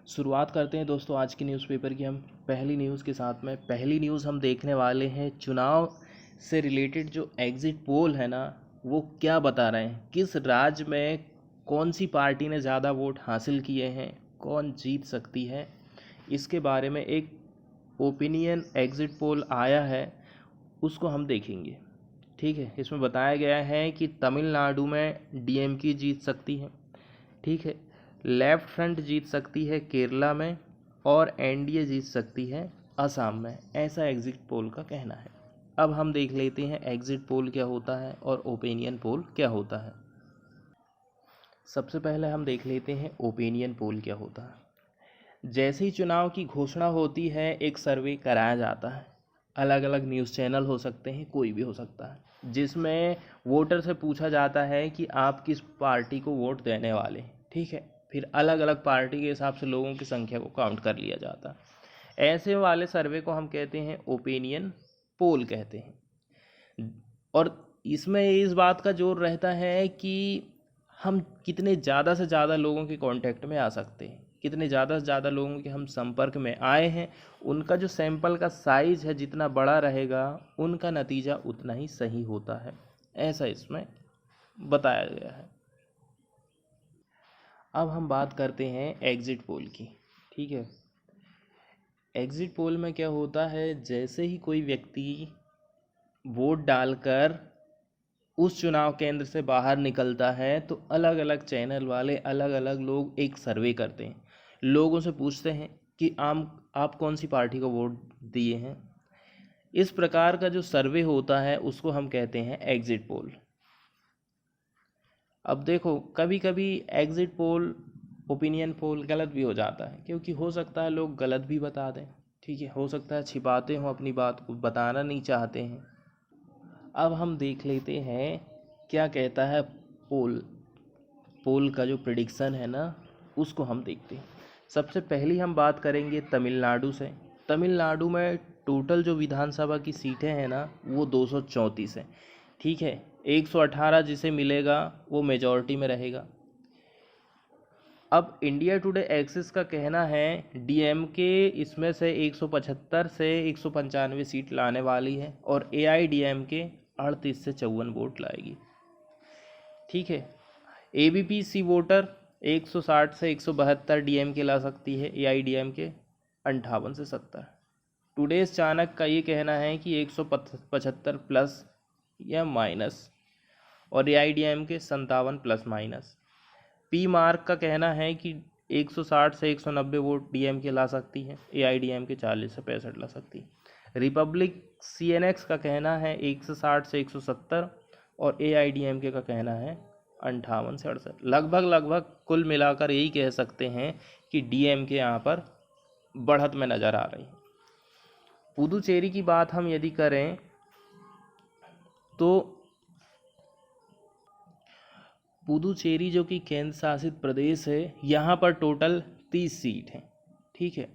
शुरुआत करते हैं दोस्तों आज की न्यूज़पेपर की। हम पहली न्यूज़ के साथ में पहली न्यूज़ हम देखने वाले हैं चुनाव से रिलेटेड। जो एग्ज़िट पोल है ना, वो क्या बता रहे हैं, किस राज्य में कौन सी पार्टी ने ज़्यादा वोट हासिल किए हैं, कौन जीत सकती है, इसके बारे में एक ओपिनियन एग्ज़िट पोल आया है, उसको हम देखेंगे। ठीक है, इसमें बताया गया है कि तमिलनाडु में डीएमके जीत सकती है। ठीक है, लेफ्ट फ्रंट जीत सकती है केरला में, और एनडीए जीत सकती है असम में। ऐसा एग्जिट पोल का कहना है। अब हम देख लेते हैं एग्जिट पोल क्या होता है और ओपिनियन पोल क्या होता है। सबसे पहले हम देख लेते हैं ओपिनियन पोल क्या होता है। जैसे ही चुनाव की घोषणा होती है, एक सर्वे कराया जाता है। अलग अलग न्यूज़ चैनल हो सकते हैं, कोई भी हो सकता है, जिसमें वोटर से पूछा जाता है कि आप किस पार्टी को वोट देने वाले हैं। ठीक है, फिर अलग अलग पार्टी के हिसाब से लोगों की संख्या को काउंट कर लिया जाता है। ऐसे वाले सर्वे को हम कहते हैं ओपिनियन पोल कहते हैं। और इसमें इस बात का जोर रहता है कि हम कितने ज़्यादा से ज़्यादा लोगों के कांटेक्ट में आ सकते हैं, कितने ज़्यादा से ज़्यादा लोगों के हम संपर्क में आए हैं। उनका जो सैंपल का साइज़ है जितना बड़ा रहेगा, उनका नतीजा उतना ही सही होता है, ऐसा इसमें बताया गया है। अब हम बात करते हैं एग्ज़िट पोल की। ठीक है, एग्ज़िट पोल में क्या होता है, जैसे ही कोई व्यक्ति वोट डालकर उस चुनाव केंद्र से बाहर निकलता है, तो अलग अलग चैनल वाले अलग अलग लोग एक सर्वे करते हैं। लोगों से पूछते हैं कि आप कौन सी पार्टी को वोट दिए हैं। इस प्रकार का जो सर्वे होता है उसको हम कहते हैं एग्ज़िट पोल। अब देखो, कभी कभी एग्ज़िट पोल ओपिनियन पोल गलत भी हो जाता है, क्योंकि हो सकता है लोग गलत भी बता दें। ठीक है, हो सकता है छिपाते हों, अपनी बात को बताना नहीं चाहते हैं। अब हम देख लेते हैं क्या कहता है पोल का जो प्रिडिक्शन है ना, उसको हम देखते हैं। सबसे पहली हम बात करेंगे तमिलनाडु से। तमिलनाडु में टोटल जो विधानसभा की सीटें हैं ना, वो 234 हैं। ठीक है, 118 जिसे मिलेगा वो मेजॉरिटी में रहेगा। अब इंडिया टुडे एक्सिस का कहना है डीएमके इसमें से 175 से 195 सीट लाने वाली है, और एआईडीएमके 38 से 54 वोट लाएगी। ठीक है, एबीपीसी वोटर 160 से 172 डीएमके ला सकती है, एआईडीएमके 58 से 70। टुडेज चाणक्य का ये कहना है कि 175 प्लस या माइनस, और AIADMK 57 plus minus. P mark का कहना है कि 160 से 190 वोट डीएमके ला सकती है, एआईडीएमके 40 से 65 ला सकती है। रिपब्लिक सीएनएक्स का कहना है 160 से 170, और एआईडीएमके का कहना है 58 से 68। लगभग कुल मिलाकर यही कह सकते हैं कि डीएमके यहाँ पर बढ़त में नज़र आ रही है। पुदुचेरी की बात हम यदि करें तो पुदुचेरी जो कि केंद्र शासित प्रदेश है, यहाँ पर टोटल 30 सीट हैं। ठीक है,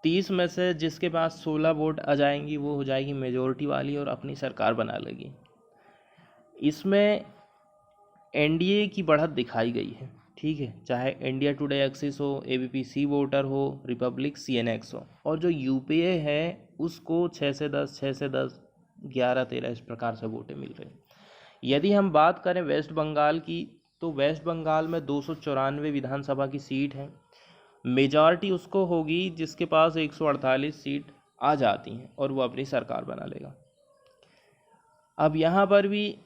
30 में से जिसके पास 16 वोट आ जाएंगी वो हो जाएगी मेजोरिटी वाली और अपनी सरकार बना लेगी। इसमें एनडीए की बढ़त दिखाई गई है। ठीक है, चाहे इंडिया टुडे एक्सिस हो, एबीपीसी वोटर हो, रिपब्लिक सीएनएक्स हो, और जो यूपीए है उसको 6 से 10, 6 से 10, 11, 13 इस प्रकार से वोटें मिल रही हैं। यदि हम बात करें वेस्ट बंगाल की, तो वेस्ट बंगाल में 294 विधानसभा की सीट है। मेजॉरिटी उसको होगी जिसके पास 148 सीट आ जाती हैं और वो अपनी सरकार बना लेगा। अब यहाँ पर भी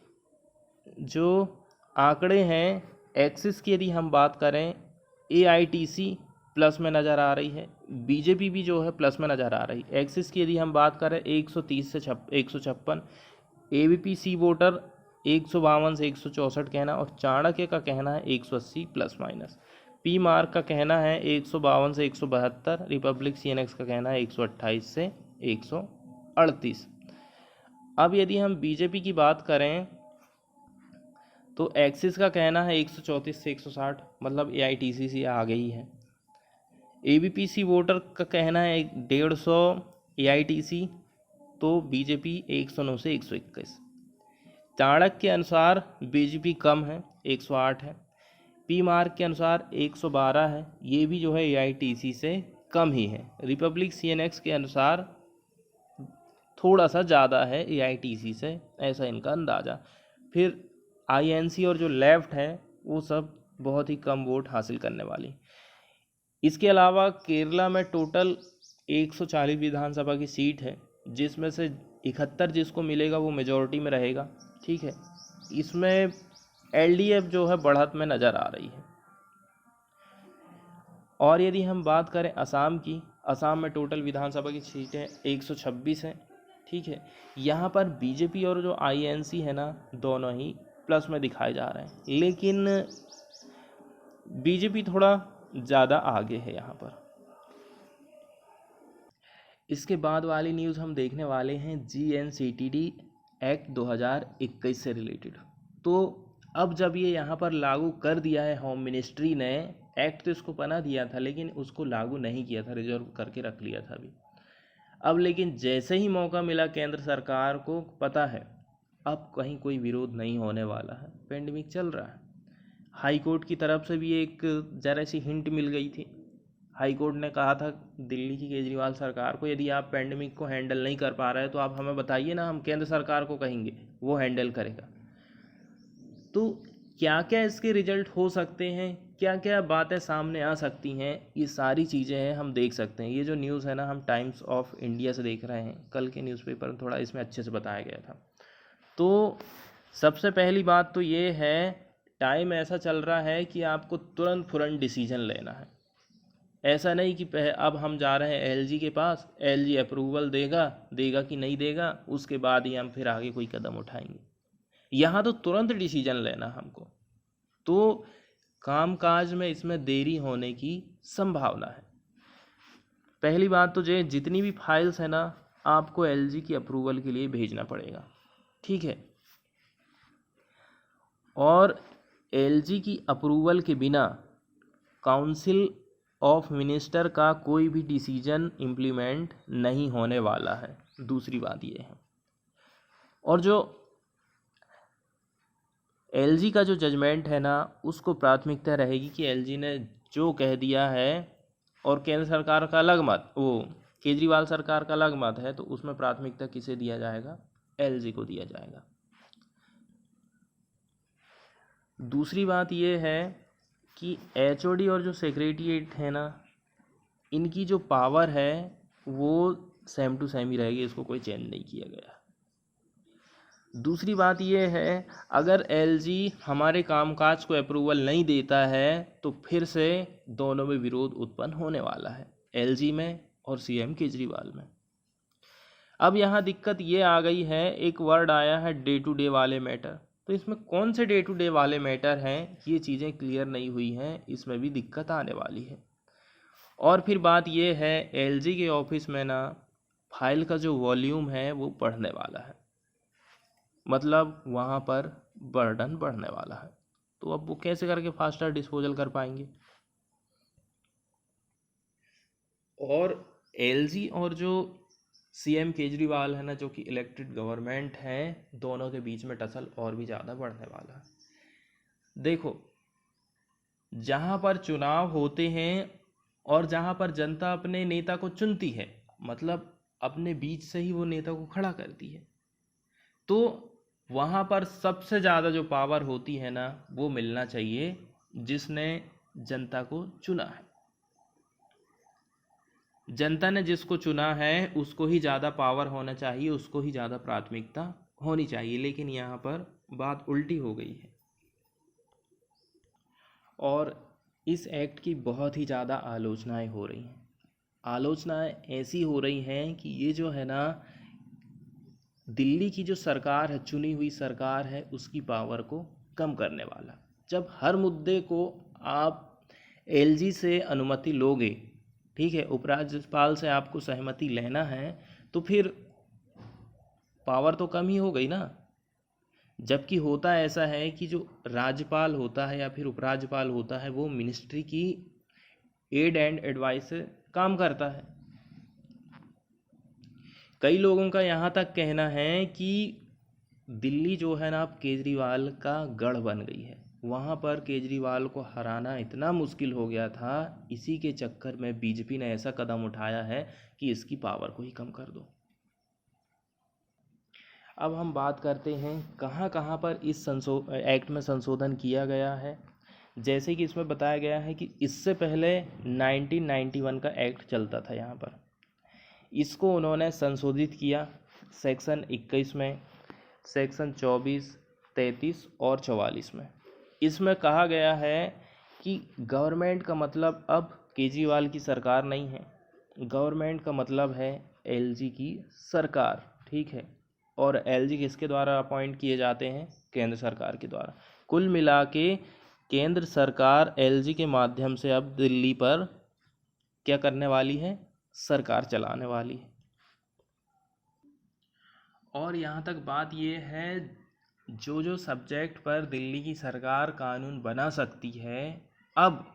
जो आंकड़े हैं, एक्सिस की यदि हम बात करें, एआईटीसी प्लस में नज़र आ रही है, बीजेपी भी जो है प्लस में नज़र आ रही है। एक्सिस की यदि हम बात करें 130 से 156, एबीपीसी वोटर 152 से 164 कहना, और चाणक्य का कहना है 180 प्लस माइनस। पी मार्क का कहना है 152 से 172, रिपब्लिक सीएनएक्स का कहना है 128 से 138। अब यदि हम बीजेपी की बात करें तो एक्सिस का कहना है 134 से 160, मतलब एआईटीसी से आगे ही है। एबीपीसी वोटर का कहना है 150 एआईटीसी, तो बीजेपी 109 से 121। चाणक्य के अनुसार बीजेपी कम है, 108 है। पी मार्क के अनुसार 112 है, ये भी जो है AITC से कम ही है। रिपब्लिक CNX के अनुसार थोड़ा सा ज़्यादा है AITC से, ऐसा इनका अंदाज़ा। फिर INC और जो लेफ़्ट है वो सब बहुत ही कम वोट हासिल करने वाली। इसके अलावा केरला में टोटल 140 विधानसभा की सीट है, जिसमें से 71 जिसको मिलेगा वो मेजॉरिटी में रहेगा। ठीक है, इसमें LDF जो है बढ़त में नज़र आ रही है। और यदि हम बात करें असम की, असम में टोटल विधानसभा की सीटें 126 हैं। ठीक है, यहाँ पर BJP और जो INC है ना, दोनों ही प्लस में दिखाए जा रहे हैं, लेकिन BJP थोड़ा ज़्यादा आगे है यहाँ पर। इसके बाद वाली न्यूज़ हम देखने वाले हैं GNCTD एक्ट 2021 से रिलेटेड। तो अब जब ये यहाँ पर लागू कर दिया है होम मिनिस्ट्री ने, एक्ट तो इसको बना दिया था लेकिन उसको लागू नहीं किया था, रिजर्व करके रख लिया था अभी। अब लेकिन जैसे ही मौका मिला केंद्र सरकार को, पता है अब कहीं कोई विरोध नहीं होने वाला है, पेंडेमिक चल रहा है। हाई कोर्ट की तरफ से भी एक जरा सी हिंट मिल गई थी। हाई कोर्ट ने कहा था दिल्ली की केजरीवाल सरकार को, यदि आप पेंडेमिक को हैंडल नहीं कर पा रहे तो आप हमें बताइए ना, हम केंद्र सरकार को कहेंगे, वो हैंडल करेगा। तो क्या क्या इसके रिजल्ट हो सकते हैं, क्या क्या बातें सामने आ सकती हैं, ये सारी चीज़ें हैं हम देख सकते हैं। ये जो न्यूज़ है ना, हम टाइम्स ऑफ इंडिया से देख रहे हैं, कल के न्यूज़पेपर में थोड़ा इसमें अच्छे से बताया गया था। तो सबसे पहली बात तो ये है, टाइम ऐसा चल रहा है कि आपको तुरंत फुरंत डिसीजन लेना है। ऐसा नहीं कि अब हम जा रहे हैं LG के पास, LG अप्रूवल देगा कि नहीं देगा, उसके बाद ही हम फिर आगे कोई कदम उठाएंगे। यहाँ तो तुरंत डिसीजन लेना हमको, तो कामकाज में इसमें देरी होने की संभावना है। पहली बात तो ये जितनी भी फाइल्स है ना, आपको LG की अप्रूवल के लिए भेजना पड़ेगा। ठीक है, और LG की अप्रूवल के बिना काउंसिल ऑफ मिनिस्टर का कोई भी डिसीजन इम्प्लीमेंट नहीं होने वाला है। दूसरी बात ये है, और जो LG का जो जजमेंट है ना, उसको प्राथमिकता रहेगी कि LG ने जो कह दिया है, और केंद्र सरकार का अलग मत, वो केजरीवाल सरकार का अलग मत है, तो उसमें प्राथमिकता किसे दिया जाएगा, LG को दिया जाएगा। दूसरी बात ये है कि HOD और जो सेक्रेटरीट है ना, इनकी जो पावर है वो सेम टू सेम ही रहेगी, इसको कोई चेंज नहीं किया गया। दूसरी बात ये है, अगर LG हमारे कामकाज को अप्रूवल नहीं देता है तो फिर से दोनों में विरोध उत्पन्न होने वाला है, LG में और CM केजरीवाल में। अब यहाँ दिक्कत ये आ गई है, एक वर्ड आया है डे टू डे वाले मैटर। तो इसमें कौन से डे टू डे वाले मैटर हैं, ये चीज़ें क्लियर नहीं हुई हैं, इसमें भी दिक्कत आने वाली है। और फिर बात ये है, LG के ऑफिस में ना फाइल का जो वॉल्यूम है वो बढ़ने वाला है, मतलब वहाँ पर बर्डन बढ़ने वाला है। तो अब वो कैसे करके फास्टर डिस्पोजल कर पाएंगे। और LG और जो CM केजरीवाल है ना, जो कि इलेक्टेड गवर्नमेंट है, दोनों के बीच में टसल और भी ज़्यादा बढ़ने वाला है। देखो, जहाँ पर चुनाव होते हैं और जहाँ पर जनता अपने नेता को चुनती है, मतलब अपने बीच से ही वो नेता को खड़ा करती है, तो वहाँ पर सबसे ज़्यादा जो पावर होती है ना, वो मिलना चाहिए जिसने जनता को चुना है। जनता ने जिसको चुना है उसको ही ज़्यादा पावर होना चाहिए, उसको ही ज़्यादा प्राथमिकता होनी चाहिए, लेकिन यहाँ पर बात उल्टी हो गई है। और इस एक्ट की बहुत ही ज़्यादा आलोचनाएं हो रही हैं। आलोचनाएं ऐसी हो रही हैं कि ये जो है ना, दिल्ली की जो सरकार है, चुनी हुई सरकार है, उसकी पावर को कम करने वाला। जब हर मुद्दे को आप LG से अनुमति लोगे, ठीक है, उपराज्यपाल से आपको सहमति लेना है, तो फिर पावर तो कम ही हो गई ना। जबकि होता ऐसा है कि जो राज्यपाल होता है या फिर उपराज्यपाल होता है, वो मिनिस्ट्री की एड एंड एडवाइस से काम करता है। कई लोगों का यहाँ तक कहना है कि दिल्ली जो है ना, अब केजरीवाल का गढ़ बन गई है। वहाँ पर केजरीवाल को हराना इतना मुश्किल हो गया था। इसी के चक्कर में बीजेपी ने ऐसा कदम उठाया है कि इसकी पावर को ही कम कर दो। अब हम बात करते हैं कहाँ कहाँ पर इस एक्ट में संशोधन किया गया है। जैसे कि इसमें बताया गया है कि इससे पहले 1991 का एक्ट चलता था यहाँ पर, इसको उन्होंने संशोधित किया सेक्शन 21 में, सेक्शन 24, 33 और 44 में। इसमें कहा गया है कि गवर्नमेंट का मतलब अब केजरीवाल की सरकार नहीं है, गवर्नमेंट का मतलब है एलजी की सरकार, ठीक है। और एलजी किसके द्वारा अपॉइंट किए जाते हैं? केंद्र सरकार के द्वारा। कुल मिला के केंद्र सरकार एलजी के माध्यम से अब दिल्ली पर क्या करने वाली है? सरकार चलाने वाली है। और यहाँ तक बात ये है, जो जो सब्जेक्ट पर दिल्ली की सरकार कानून बना सकती है, अब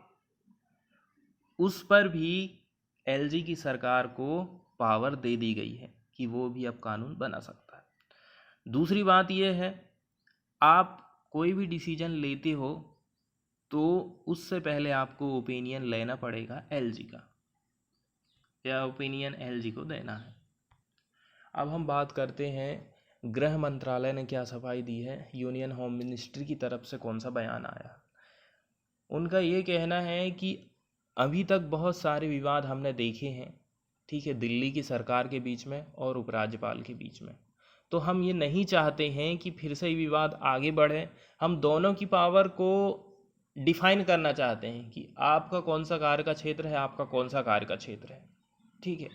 उस पर भी एलजी की सरकार को पावर दे दी गई है कि वो भी अब कानून बना सकता है। दूसरी बात ये है, आप कोई भी डिसीजन लेते हो तो उससे पहले आपको ओपिनियन लेना पड़ेगा एलजी का, या ओपिनियन एलजी को देना है। अब हम बात करते हैं गृह मंत्रालय ने क्या सफाई दी है, यूनियन होम मिनिस्ट्री की तरफ से कौन सा बयान आया। उनका ये कहना है कि अभी तक बहुत सारे विवाद हमने देखे हैं, ठीक है, दिल्ली की सरकार के बीच में और उपराज्यपाल के बीच में। तो हम ये नहीं चाहते हैं कि फिर से ये विवाद आगे बढ़े। हम दोनों की पावर को डिफाइन करना चाहते हैं कि आपका कौन सा कार्य का क्षेत्र है, आपका कौन सा कार्य का क्षेत्र है, ठीक है,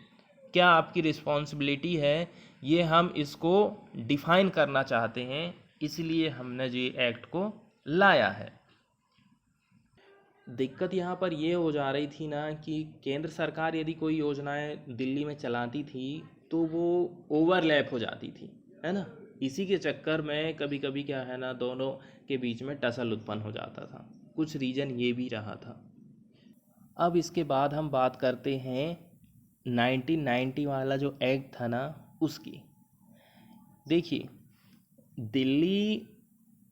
क्या आपकी रिस्पॉन्सिबिलिटी है, ये हम इसको डिफाइन करना चाहते हैं। इसलिए हमने ये एक्ट को लाया है। दिक्कत यहाँ पर ये हो जा रही थी ना कि केंद्र सरकार यदि कोई योजनाएं दिल्ली में चलाती थी तो वो ओवरलैप हो जाती थी, है ना। इसी के चक्कर में कभी कभी क्या है ना, दोनों के बीच में टसल उत्पन्न हो जाता था। कुछ रीज़न ये भी रहा था। अब इसके बाद हम बात करते हैं 1990 वाला जो एक्ट था ना, उसकी। देखिए, दिल्ली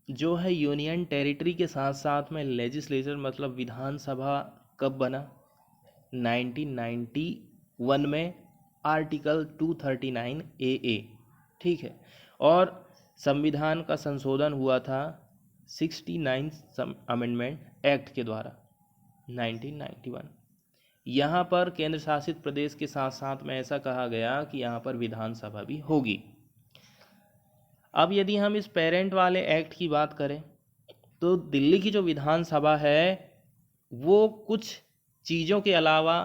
जो है यूनियन टेरिटरी के साथ साथ में लेजिस्लेचर मतलब विधानसभा कब बना? 1991 में आर्टिकल 239 AA, ठीक है। और संविधान का संशोधन हुआ था 69 अमेंडमेंट एक्ट के द्वारा 1991। यहाँ पर केंद्र शासित प्रदेश के साथ साथ में ऐसा कहा गया कि यहाँ पर विधानसभा भी होगी। अब यदि हम इस पेरेंट वाले एक्ट की बात करें तो दिल्ली की जो विधानसभा है वो कुछ चीज़ों के अलावा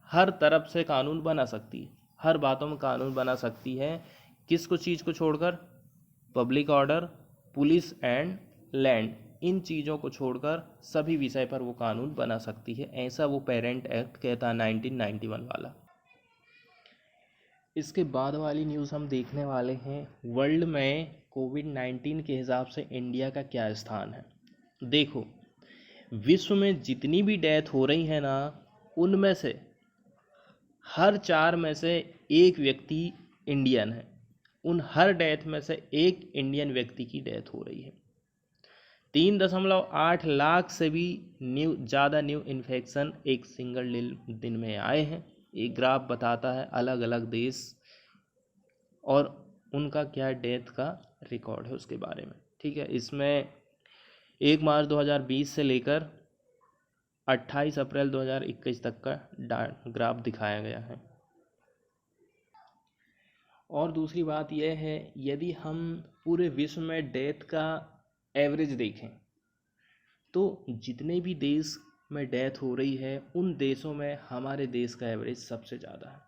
हर तरफ से कानून बना सकती है, हर बातों में कानून बना सकती है। किस कुछ चीज़ को छोड़कर? Public order, police and land, इन चीज़ों को छोड़कर सभी विषय पर वो कानून बना सकती है। ऐसा वो पेरेंट एक्ट कहता है 1991 वाला। इसके बाद वाली न्यूज़ हम देखने वाले हैं, वर्ल्ड में कोविड-19 के हिसाब से इंडिया का क्या स्थान है। देखो, विश्व में जितनी भी डेथ हो रही है ना, उनमें से हर 4 में से एक व्यक्ति इंडियन है। उन हर डेथ में से एक इंडियन व्यक्ति की डेथ हो रही है। 3.8 लाख से भी ज़्यादा न्यू इन्फेक्शन एक सिंगल दिन में आए हैं। एक ग्राफ बताता है अलग अलग देश और उनका क्या डेथ का रिकॉर्ड है उसके बारे में, ठीक है। इसमें 1 मार्च 2020 से लेकर 28 अप्रैल 2021 तक का ग्राफ दिखाया गया है। और दूसरी बात यह है, यदि हम पूरे विश्व में डेथ का एवरेज देखें तो जितने भी देश में डेथ हो रही है उन देशों में हमारे देश का एवरेज सबसे ज़्यादा है,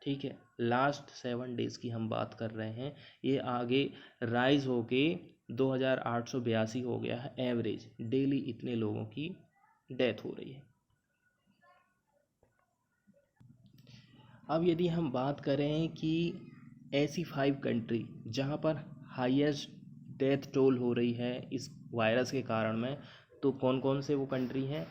ठीक है। लास्ट 7 डेज़ की हम बात कर रहे हैं, ये आगे राइज होके 2882 हो गया है एवरेज, डेली इतने लोगों की डेथ हो रही है। अब यदि हम बात करें कि ऐसी 5 कंट्री जहाँ पर हाईएस्ट डेथ टोल हो रही है इस वायरस के कारण में, तो कौन कौन से वो कंट्री हैं?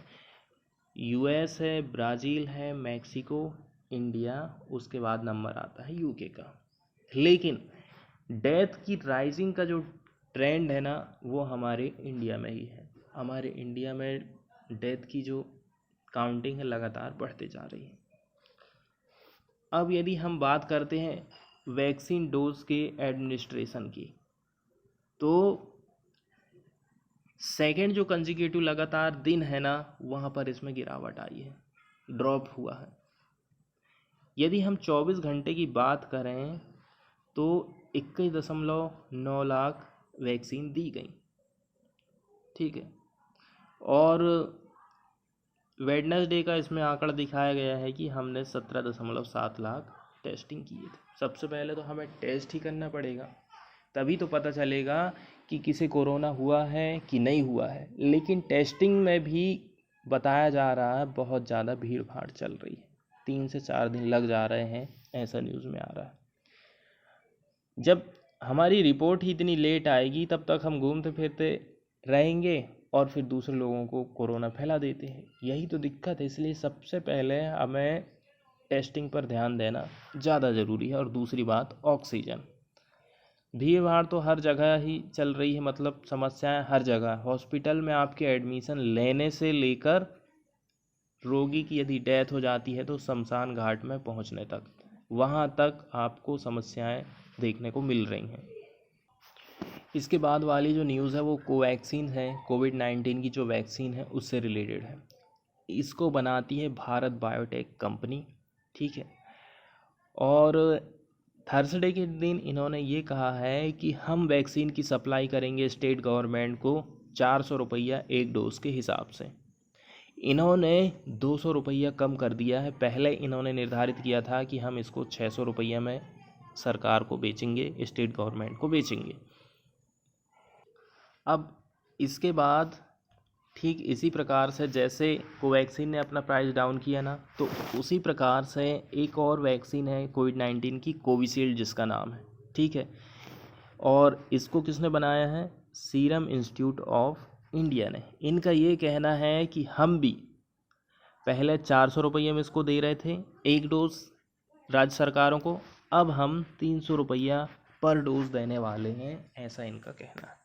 यूएस है, ब्राज़ील है, मैक्सिको, इंडिया, उसके बाद नंबर आता है यूके का। लेकिन डेथ की राइजिंग का जो ट्रेंड है ना, वो हमारे इंडिया में ही है। हमारे इंडिया में डेथ की जो काउंटिंग है लगातार बढ़ते जा रही है। अब यदि हम बात करते हैं वैक्सीन डोज के एडमिनिस्ट्रेशन की, तो सेकेंड जो कंजिक्यूटिव लगातार दिन है ना, वहाँ पर इसमें गिरावट आई है, ड्रॉप हुआ है। यदि हम 24 घंटे की बात करें तो 21.9 लाख वैक्सीन दी गई, ठीक है। और वेडनेसडे का इसमें आंकड़ा दिखाया गया है कि हमने 17.7 लाख टेस्टिंग किए थे। सबसे पहले तो हमें टेस्ट ही करना पड़ेगा, तभी तो पता चलेगा कि किसे कोरोना हुआ है कि नहीं हुआ है। लेकिन टेस्टिंग में भी बताया जा रहा है बहुत ज़्यादा भीड़ भाड़ चल रही है, 3 से 4 दिन लग जा रहे हैं, ऐसा न्यूज़ में आ रहा है। जब हमारी रिपोर्ट ही इतनी लेट आएगी तब तक हम घूमते फिरते रहेंगे और फिर दूसरे लोगों को कोरोना फैला देते हैं। यही तो दिक्कत है। इसलिए सबसे पहले हमें टेस्टिंग पर ध्यान देना ज़्यादा ज़रूरी है। और दूसरी बात, ऑक्सीजन। भीड़ भाड़ तो हर जगह ही चल रही है, मतलब समस्याएं हर जगह। हॉस्पिटल में आपके एडमिशन लेने से लेकर रोगी की यदि डेथ हो जाती है तो शमशान घाट में पहुंचने तक, वहां तक आपको समस्याएं देखने को मिल रही हैं। इसके बाद वाली जो न्यूज़ है वो कोवैक्सीन है, कोविड-19 की जो वैक्सीन है उससे रिलेटेड है। इसको बनाती है भारत बायोटेक कंपनी, ठीक है। और थर्सडे के दिन इन्होंने ये कहा है कि हम वैक्सीन की सप्लाई करेंगे स्टेट गवर्नमेंट को 400 रुपया एक डोज के हिसाब से। इन्होंने 200 रुपया कम कर दिया है। पहले इन्होंने निर्धारित किया था कि हम इसको 600 रुपया में सरकार को बेचेंगे, स्टेट गवर्नमेंट को बेचेंगे। अब इसके बाद ठीक इसी प्रकार से जैसे कोवैक्सीन ने अपना प्राइस डाउन किया ना, तो उसी प्रकार से एक और वैक्सीन है कोविड-19 की, कोविशील्ड जिसका नाम है, ठीक है। और इसको किसने बनाया है? सीरम इंस्टीट्यूट ऑफ इंडिया ने। इनका ये कहना है कि हम भी पहले 400 रुपये में इसको दे रहे थे एक डोज राज्य सरकारों को, अब हम 300 रुपया पर डोज देने वाले हैं, ऐसा इनका कहना है।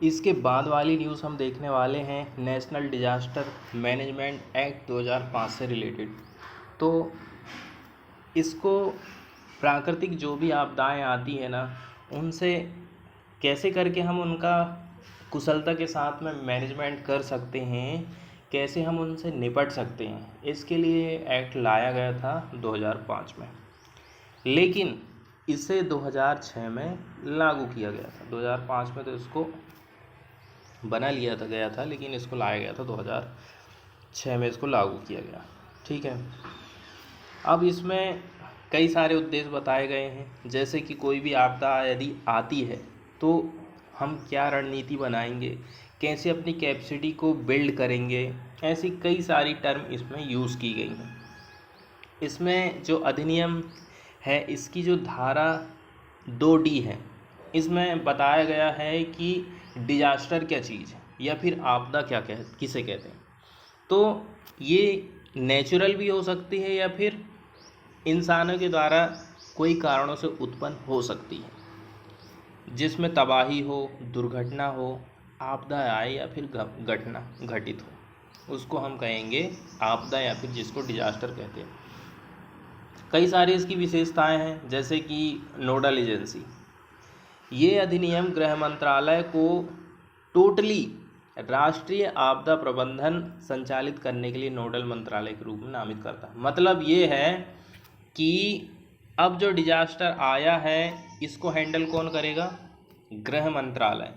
इसके बाद वाली न्यूज़ हम देखने वाले हैं नेशनल डिजास्टर मैनेजमेंट एक्ट 2005 से रिलेटेड। तो इसको प्राकृतिक जो भी आपदाएं आती है ना, उनसे कैसे करके हम उनका कुशलता के साथ में मैनेजमेंट कर सकते हैं, कैसे हम उनसे निपट सकते हैं, इसके लिए एक्ट लाया गया था 2005 में। लेकिन इसे 2006 में लागू किया गया था। 2005 में तो इसको बना लिया था गया था, लेकिन इसको लाया गया था 2006 में, इसको लागू किया गया, ठीक है। अब इसमें कई सारे उद्देश्य बताए गए हैं, जैसे कि कोई भी आपदा यदि आती है तो हम क्या रणनीति बनाएंगे, कैसे अपनी कैपेसिटी को बिल्ड करेंगे, ऐसी कई सारी टर्म इसमें यूज़ की गई हैं। इसमें जो अधिनियम है, इसकी जो धारा 2D है, इसमें बताया गया है कि डिजास्टर क्या चीज़ है या फिर आपदा किसे कहते हैं। तो ये नेचुरल भी हो सकती है या फिर इंसानों के द्वारा कोई कारणों से उत्पन्न हो सकती है, जिसमें तबाही हो, दुर्घटना हो, आपदा आए या फिर घटना घटित हो, उसको हम कहेंगे आपदा या फिर जिसको डिजास्टर कहते हैं। कई सारी इसकी विशेषताएं हैं, जैसे कि नोडल एजेंसी। ये अधिनियम गृह मंत्रालय को टोटली राष्ट्रीय आपदा प्रबंधन संचालित करने के लिए नोडल मंत्रालय के रूप में नामित करता है। मतलब ये है कि अब जो डिजास्टर आया है इसको हैंडल कौन करेगा? गृह मंत्रालय,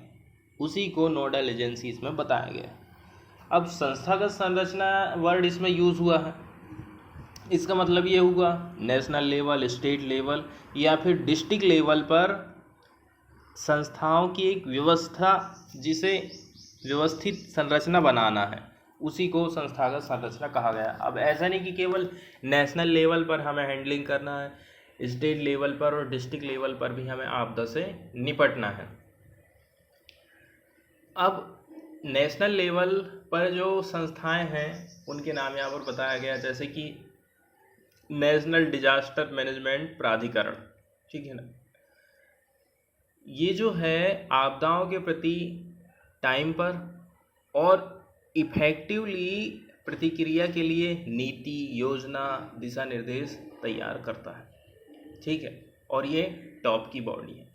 उसी को नोडल एजेंसी इसमें बताया गया। अब संस्थागत संरचना वर्ड इसमें यूज़ हुआ है, इसका मतलब ये हुआ नेशनल लेवल, स्टेट लेवल या फिर डिस्ट्रिक्ट लेवल पर संस्थाओं की एक व्यवस्था, जिसे व्यवस्थित संरचना बनाना है, उसी को संस्थागत संरचना कहा गया। अब ऐसा नहीं कि केवल नेशनल लेवल पर हमें हैंडलिंग करना है, स्टेट लेवल पर और डिस्ट्रिक्ट लेवल पर भी हमें आपदा से निपटना है। अब नेशनल लेवल पर जो संस्थाएं हैं उनके नाम यहाँ पर बताया गया, जैसे कि नेशनल डिजास्टर मैनेजमेंट प्राधिकरण, ठीक है ना। ये जो है आपदाओं के प्रति टाइम पर और इफेक्टिवली प्रतिक्रिया के लिए नीति, योजना, दिशा निर्देश तैयार करता है, ठीक है। और ये टॉप की बॉडी है।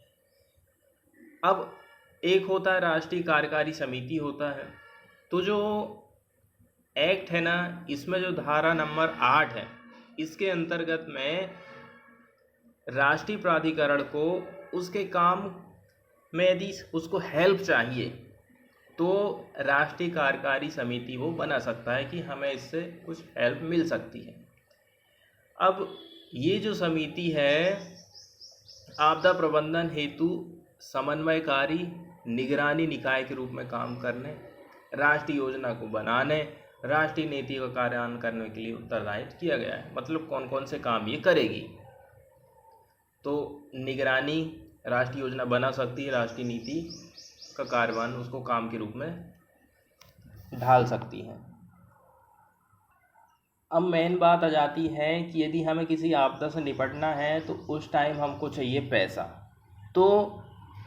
अब एक होता है राष्ट्रीय कार्यकारी समिति होता है। तो जो एक्ट है ना, इसमें जो धारा नंबर 8 है, इसके अंतर्गत में राष्ट्रीय प्राधिकरण को उसके काम में यदि उसको हेल्प चाहिए तो राष्ट्रीय कार्यकारी समिति वो बना सकता है कि हमें इससे कुछ हेल्प मिल सकती है। अब ये जो समिति है आपदा प्रबंधन हेतु समन्वयकारी निगरानी निकाय के रूप में काम करने, राष्ट्रीय योजना को बनाने, राष्ट्रीय नीति का कार्यान्वयन करने के लिए उत्तरदायित्व किया गया है। मतलब कौन कौन से काम ये करेगी, तो निगरानी, राष्ट्रीय योजना बना सकती है, राष्ट्रीय नीति का कार्यान्वयन उसको काम के रूप में ढाल सकती है। अब मेन बात आ जाती है कि यदि हमें किसी आपदा से निपटना है तो उस टाइम हमको चाहिए पैसा। तो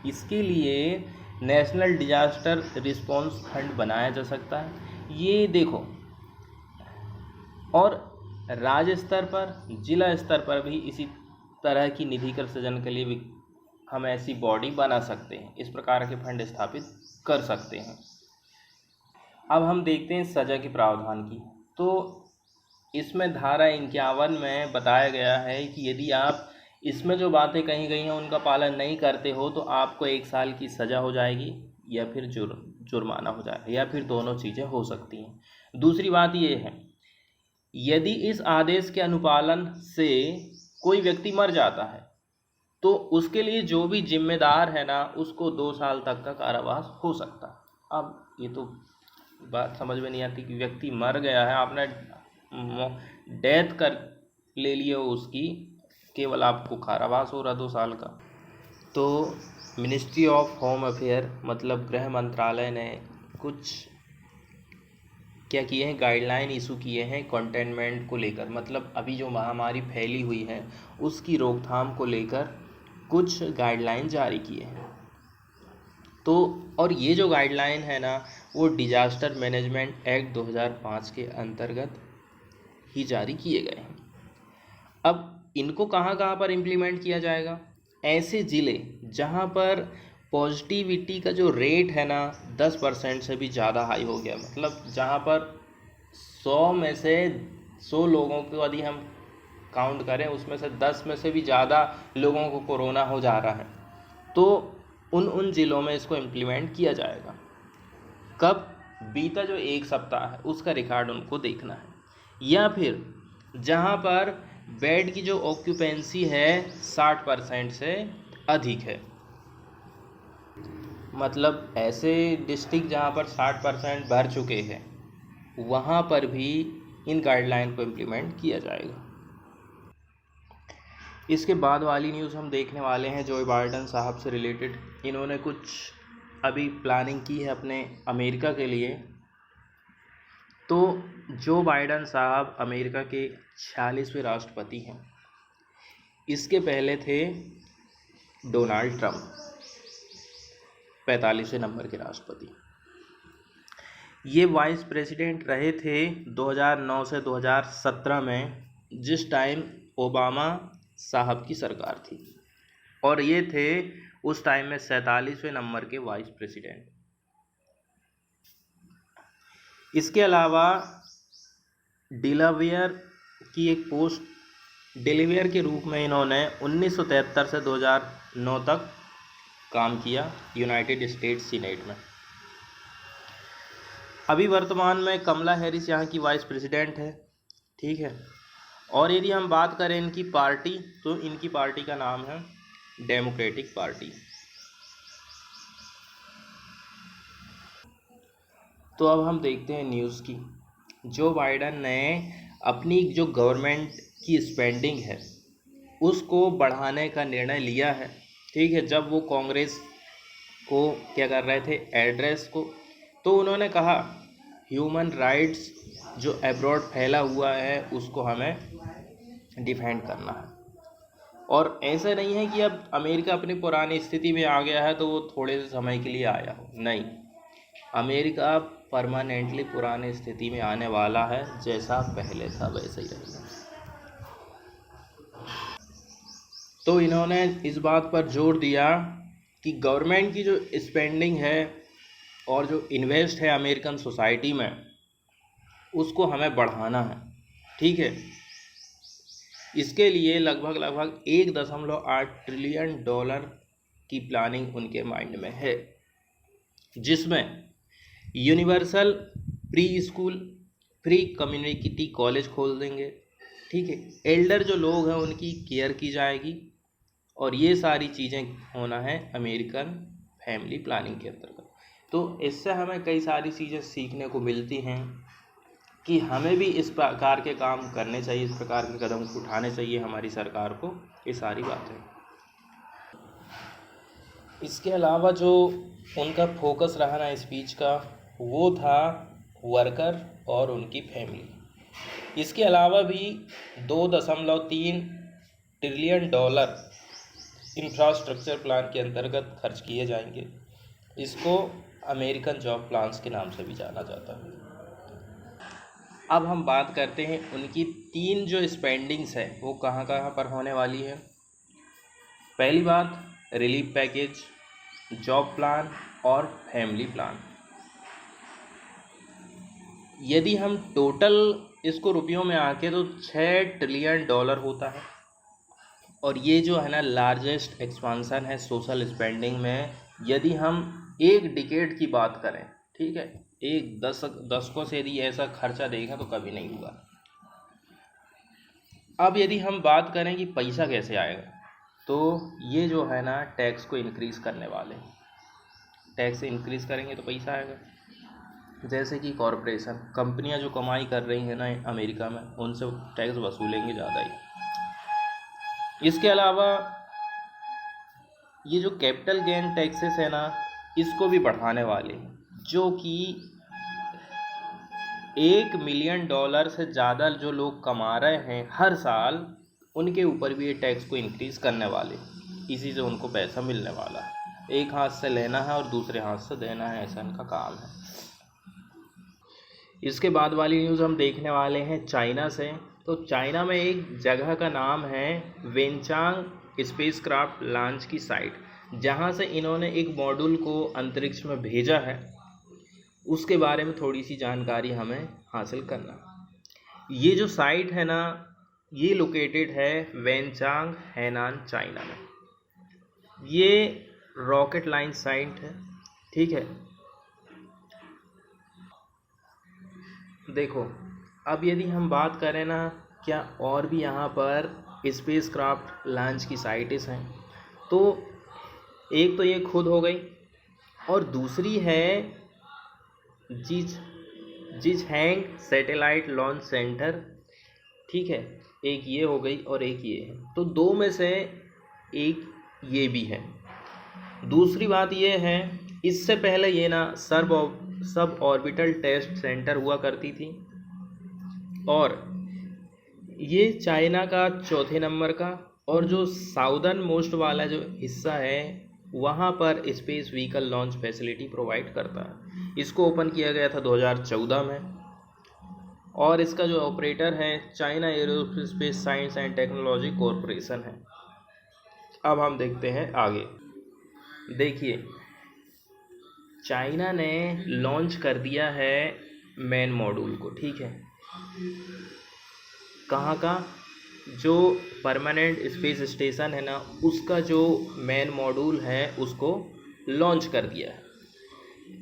इसके लिए नेशनल डिजास्टर रिस्पॉन्स फंड बनाया जा सकता है। ये देखो, और राज्य स्तर पर, जिला स्तर पर भी इसी तरह की निधि का सृजन के लिए भी हम ऐसी बॉडी बना सकते हैं, इस प्रकार के फंड स्थापित कर सकते हैं। अब हम देखते हैं सजा के प्रावधान की। तो इसमें धारा 51 में बताया गया है कि यदि आप इसमें जो बातें कही गई हैं उनका पालन नहीं करते हो तो आपको 1 साल की सज़ा हो जाएगी या फिर जुर्माना हो जाएगा, या फिर दोनों चीज़ें हो सकती हैं। दूसरी बात ये है, यदि इस आदेश के अनुपालन से कोई व्यक्ति मर जाता है तो उसके लिए जो भी जिम्मेदार है ना, उसको 2 साल तक का कारावास हो सकता है। अब ये तो बात समझ में नहीं आती कि व्यक्ति मर गया है, आपने डेथ कर ले लिया उसकी, केवल आपको कारावास हो रहा 2 साल का। तो मिनिस्ट्री ऑफ होम अफेयर मतलब गृह मंत्रालय ने कुछ क्या किए हैं, गाइडलाइन इशू किए हैं कंटेनमेंट को लेकर। मतलब अभी जो महामारी फैली हुई है उसकी रोकथाम को लेकर कुछ गाइडलाइन जारी किए हैं। तो और ये जो गाइडलाइन है ना, वो डिजास्टर मैनेजमेंट एक्ट 2005 के अंतर्गत ही जारी किए गए हैं। अब इनको कहाँ कहाँ पर इम्प्लीमेंट किया जाएगा? ऐसे ज़िले जहाँ पर पॉजिटिविटी का जो रेट है ना 10% से भी ज़्यादा हाई हो गया, मतलब जहाँ पर 100 में से 100 लोगों को यदि हम काउंट करें उसमें से 10 में से भी ज़्यादा लोगों को कोरोना हो जा रहा है, तो उन ज़िलों में इसको इम्प्लीमेंट किया जाएगा। कब? बीता जो 1 सप्ताह है उसका रिकॉर्ड उनको देखना है। या फिर जहाँ पर बेड की जो ऑक्यूपेंसी है 60% से अधिक है, मतलब ऐसे डिस्ट्रिक्ट जहाँ पर 60% भर चुके हैं, वहाँ पर भी इन गाइडलाइन को इम्प्लीमेंट किया जाएगा। इसके बाद वाली न्यूज़ हम देखने वाले हैं जो बाइडेन साहब से रिलेटेड। इन्होंने कुछ अभी प्लानिंग की है अपने अमेरिका के लिए। तो जो बाइडेन साहब अमेरिका के 46वें राष्ट्रपति हैं। इसके पहले थे डोनाल्ड ट्रंप, 45वें नंबर के राष्ट्रपति। ये वाइस प्रेसिडेंट रहे थे 2009 से 2017 में, जिस टाइम ओबामा साहब की सरकार थी, और ये थे उस टाइम में 47वें नंबर के वाइस प्रेसिडेंट। इसके अलावा डेलावेयर की एक पोस्ट डेलावेयर के रूप में इन्होंने 1973 से 2009 तक काम किया यूनाइटेड स्टेट्स सीनेट में। अभी वर्तमान में कमला हैरिस यहाँ की वाइस प्रेसिडेंट है, ठीक है। और यदि हम बात करें इनकी पार्टी, तो इनकी पार्टी का नाम है डेमोक्रेटिक पार्टी। तो अब हम देखते हैं न्यूज़ की। जो बाइडेन ने अपनी जो गवर्नमेंट की स्पेंडिंग है उसको बढ़ाने का निर्णय लिया है, ठीक है। जब वो कांग्रेस को क्या कर रहे थे, एड्रेस को, तो उन्होंने कहा ह्यूमन राइट्स जो अब्रॉड फैला हुआ है उसको हमें डिफेंड करना है। और ऐसा नहीं है कि अब अमेरिका अपनी पुरानी स्थिति में आ गया है तो वो थोड़े से समय के लिए आया हो, नहीं, अमेरिका परमानेंटली पुरानी स्थिति में आने वाला है, जैसा पहले था वैसे ही रहेगा। तो इन्होंने इस बात पर जोर दिया कि गवर्नमेंट की जो स्पेंडिंग है और जो इन्वेस्ट है अमेरिकन सोसाइटी में, उसको हमें बढ़ाना है, ठीक है। इसके लिए लगभग 1.8 ट्रिलियन डॉलर की प्लानिंग उनके माइंड में है, जिसमें universal pre school, free community college खोल देंगे, ठीक है। एल्डर जो लोग हैं उनकी केयर की जाएगी, और ये सारी चीज़ें होना है अमेरिकन फैमिली प्लानिंग के अंतर्गत। तो इससे हमें कई सारी चीज़ें सीखने को मिलती हैं कि हमें भी इस प्रकार के काम करने चाहिए, इस प्रकार के कदम उठाने चाहिए हमारी सरकार को, ये सारी बातें। इसके अलावा जो उनका फोकस रहा ना स्पीच का, वो था वर्कर और उनकी फैमिली। इसके अलावा भी 2.3 ट्रिलियन डॉलर इंफ्रास्ट्रक्चर प्लान के अंतर्गत खर्च किए जाएंगे। इसको अमेरिकन जॉब प्लान्स के नाम से भी जाना जाता है। अब हम बात करते हैं उनकी 3 जो स्पेंडिंग्स है वो कहाँ कहाँ पर होने वाली है। पहली बात, रिलीफ पैकेज, जॉब प्लान और फैमिली प्लान। यदि हम टोटल इसको रुपयों में आके तो 6 ट्रिलियन डॉलर होता है, और ये जो है ना लार्जेस्ट एक्सपांसन है सोशल स्पेंडिंग में। यदि हम एक डिकेड की बात करें, ठीक है, एक दशकों से यदि ऐसा खर्चा देखें तो कभी नहीं हुआ। अब यदि हम बात करें कि पैसा कैसे आएगा, तो ये जो है ना टैक्स को इंक्रीज़ करने वाले, टैक्स इंक्रीज़ करेंगे तो पैसा आएगा। जैसे कि कॉरपोरेशन, कंपनियां जो कमाई कर रही हैं ना अमेरिका में, उनसे टैक्स वसूलेंगे ज़्यादा ही। इसके अलावा ये जो कैपिटल गेन टैक्सेस है ना, इसको भी बढ़ाने वाले हैं, जो कि $1 मिलियन से ज़्यादा जो लोग कमा रहे हैं हर साल, उनके ऊपर भी ये टैक्स को इंक्रीज़ करने वाले। इसी से उनको पैसा मिलने वाला है, एक हाथ से लेना है और दूसरे हाथ से देना है, ऐसा इनका काम है। इसके बाद वाली न्यूज़ हम देखने वाले हैं चाइना से। तो चाइना में एक जगह का नाम है वेनचांग स्पेसक्राफ्ट लॉन्च की साइट, जहां से इन्होंने एक मॉड्यूल को अंतरिक्ष में भेजा है। उसके बारे में थोड़ी सी जानकारी हमें हासिल करना। ये जो साइट है ना, ये लोकेटेड है वेनचांग, हैनान, चाइना में। ये रॉकेट लाइन साइट है, ठीक है। देखो, अब यदि हम बात करें ना, क्या और भी यहाँ पर स्पेसक्राफ्ट लॉन्च की साइट्स हैं, तो एक तो ये खुद हो गई, और दूसरी है जिचहैंग सैटेलाइट लॉन्च सेंटर, ठीक है। एक ये हो गई और एक ये है, तो दो में से एक ये भी है। दूसरी बात ये है, इससे पहले ये ना सब ऑर्बिटल टेस्ट सेंटर हुआ करती थी, और ये चाइना का चौथे नंबर का, और जो साउदर्न मोस्ट वाला जो हिस्सा है वहाँ पर space vehicle launch facility provide करता है। इसको ओपन किया गया था 2014 में, और इसका जो ऑपरेटर है China aerospace science and technology corporation है। अब हम देखते हैं आगे। देखिए, चाइना ने लॉन्च कर दिया है मेन मॉड्यूल को, ठीक है। कहाँ का? जो परमानेंट स्पेस स्टेशन है ना, उसका जो मेन मॉड्यूल है उसको लॉन्च कर दिया है।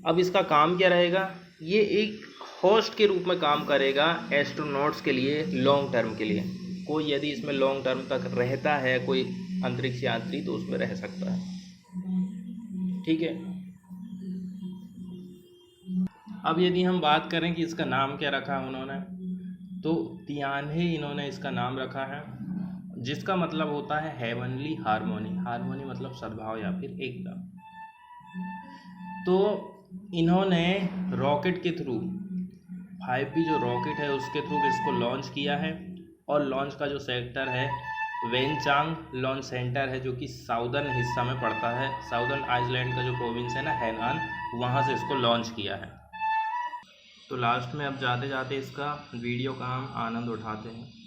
अब इसका काम क्या रहेगा? ये एक होस्ट के रूप में काम करेगा एस्ट्रोनॉट्स के लिए, लॉन्ग टर्म के लिए। कोई यदि इसमें लॉन्ग टर्म तक रहता है, कोई अंतरिक्ष यात्री, तो उसमें रह सकता है, ठीक है। अब यदि हम बात करें कि इसका नाम क्या रखा है उन्होंने, तो तियान्हे इन्होंने इसका नाम रखा है, जिसका मतलब होता है हेवनली हार्मोनी। हार्मोनी मतलब सद्भाव या फिर एकता। तो इन्होंने रॉकेट के थ्रू 5P जो रॉकेट है उसके थ्रू इसको लॉन्च किया है, और लॉन्च का जो सेक्टर है वेनचांग लॉन्च सेंटर है जो कि साउदर्न हिस्सा में पड़ता है, साउदर्न आइसलैंड का जो प्रोविंस है ना हैनान, वहाँ से इसको लॉन्च किया है। तो लास्ट में अब जाते जाते इसका वीडियो का हम आनंद उठाते हैं।